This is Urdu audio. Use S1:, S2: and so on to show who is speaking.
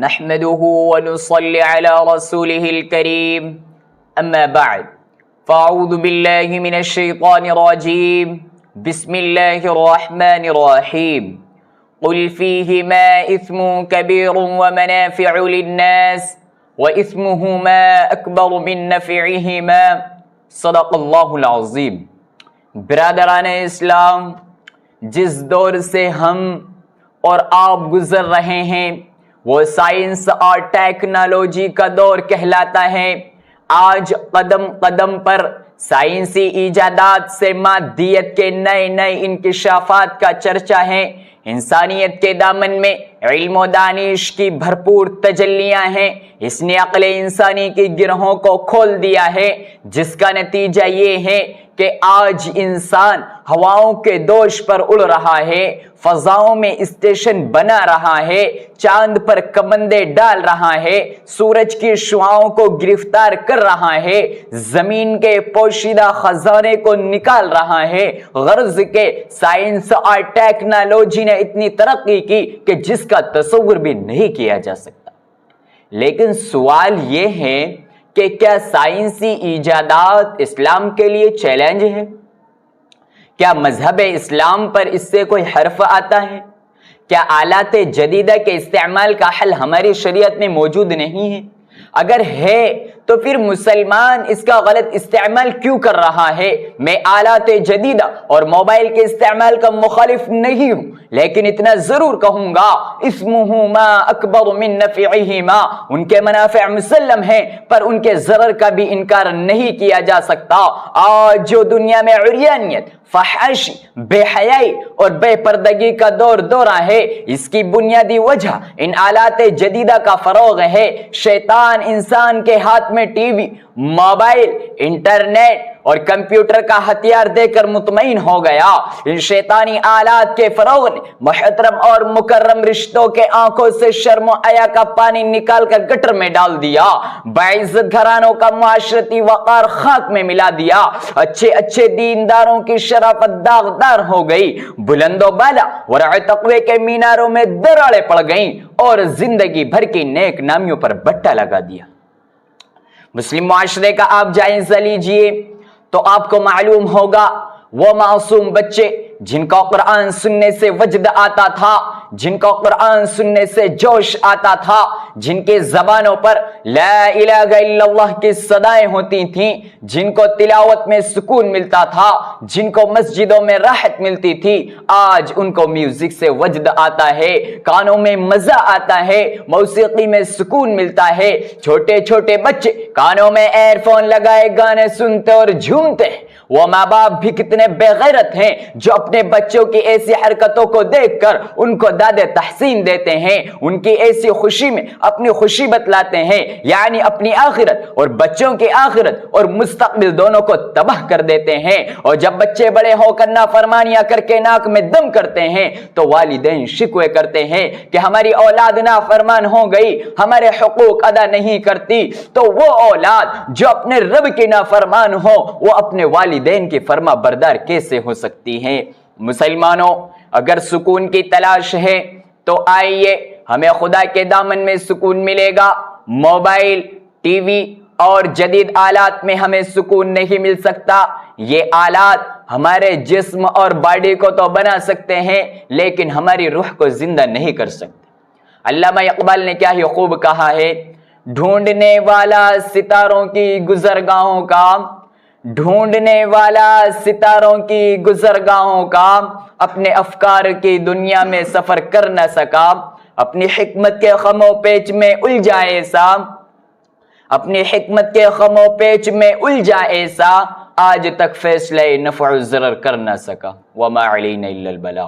S1: نحمده ونصلي على رسوله الكريم اما بعد فاعوذ بالله من الشيطان الرجيم بسم الله الرحمن الرحيم قل فيهما اثم كبير ومنافع للناس واثمهما اکبر من نفعهما صدق اللہ العظیم۔ برادران اسلام، جس دور سے ہم اور آپ گزر رہے ہیں وہ سائنس اور ٹیکنالوجی کا دور کہلاتا ہے۔ آج قدم قدم پر سائنسی ایجادات سے مادیت کے نئے انکشافات کا چرچا ہے۔ انسانیت کے دامن میں علم و دانش کی بھرپور تجلیاں ہیں۔ اس نے عقل انسانی کی گرہوں کو کھول دیا ہے، جس کا نتیجہ یہ ہے کہ آج انسان ہواؤں کے دوش پر اڑ رہا ہے، فضاؤں میں اسٹیشن بنا رہا ہے، چاند پر کمندے ڈال رہا ہے، سورج کی شعاؤں کو گرفتار کر رہا ہے، زمین کے پوشیدہ خزانے کو نکال رہا ہے۔ غرض کے سائنس اور ٹیکنالوجی نے اتنی ترقی کی کہ جس کا تصور بھی نہیں کیا جا سکتا۔ لیکن سوال یہ ہے کہ کیا سائنسی ایجادات اسلام کے لیے چیلنج ہے؟ کیا مذہب اسلام پر اس سے کوئی حرف آتا ہے؟ کیا آلات جدیدہ کے استعمال کا حل ہماری شریعت میں موجود نہیں ہے؟ اگر ہے تو پھر مسلمان اس کا غلط استعمال کیوں کر رہا ہے؟ میں آلات جدیدہ اور موبائل کے استعمال کا مخالف نہیں ہوں، لیکن اتنا ضرور کہوں گا اسمہما اکبر من نفعہما، ان کے منافع مسلم ہیں پر ان کے ضرر کا بھی انکار نہیں کیا جا سکتا۔ آج جو دنیا میں عریانیت، فحاشی، بے حیائی اور بے پردگی کا دورہ ہے، اس کی بنیادی وجہ ان آلات جدیدہ کا فروغ ہے۔ شیطان انسان کے ہاتھ میں ٹی وی، موبائل، انٹرنیٹ اور کمپیوٹر کا ہتھیار دے کر مطمئن ہو گیا۔ ان شیطانی آلات کے فروغ نے محترم اور مکرم رشتوں کے آنکھوں سے شرم و حیا کا پانی نکال کر گٹر میں ڈال دیا، باعزت گھرانوں کا معاشرتی وقار خاک میں ملا دیا، اچھے دینداروں کی شرافت داغدار ہو گئی، بلند و بالا ورع تقوی کے میناروں میں دراڑیں پڑ گئیں اور زندگی بھر کی نیک نامیوں پر بٹا لگا دیا۔ مسلم معاشرے کا آپ جائزہ لیجئے تو آپ کو معلوم ہوگا وہ معصوم بچے جن کو قرآن سننے سے وجد آتا تھا، جن کو قرآن سننے سے جوش آتا تھا، جن کے زبانوں پر لا الہ الا اللہ کی صدائیں ہوتی تھیں، جن کو تلاوت میں سکون ملتا تھا، جن کو مسجدوں میں راحت ملتی تھی، آج ان کو میوزک سے وجد آتا ہے، کانوں میں مزہ آتا ہے، موسیقی میں سکون ملتا ہے۔ چھوٹے چھوٹے بچے کانوں میں ایئر فون لگائے گانے سنتے اور جھومتے ہیں۔ وہ ماں باپ بھی کتنے بے غیرت ہیں جو اپنے بچوں کی ایسی حرکتوں کو دیکھ کر ان کو داد تحسین دیتے ہیں، ان کی ایسی خوشی میں اپنی خوشی بتلاتے ہیں، یعنی اپنی آخرت اور بچوں کی آخرت اور مستقبل دونوں کو تباہ کر دیتے ہیں۔ اور جب بچے بڑے ہو کر نافرمانیاں کر کے ناک میں دم کرتے ہیں تو والدین شکوے کرتے ہیں کہ ہماری اولاد نافرمان ہو گئی، ہمارے حقوق ادا نہیں کرتی۔ تو وہ اولاد جو اپنے رب کی نافرمان ہو وہ اپنے والدین کی فرما بردار کیسے ہو سکتی ہیں؟ مسلمانوں، اگر سکون کی تلاش ہے تو آئیے ہمیں خدا کے دامن میں سکون ملے گا۔ موبائل، ٹی وی اور جدید آلات میں ہمیں سکون نہیں مل سکتا۔ یہ آلات ہمارے جسم اور باڈی کو تو بنا سکتے ہیں لیکن ہماری روح کو زندہ نہیں کر سکتے۔ علامہ اقبال نے کیا ہی خوب کہا ہے، ڈھونڈنے والا ستاروں کی گزرگاہوں کا، ڈھونڈنے والا ستاروں کی گزرگاہوں کا، اپنے افکار کی دنیا میں سفر کر نہ سکا، اپنی حکمت کے خم و پیچ میں الجھا ایسا، اپنی حکمت کے خم و پیچ میں الجھا ایسا، آج تک فیصلہ نفع و ضرر کر نہ سکا، وما علینا الا البلاغ۔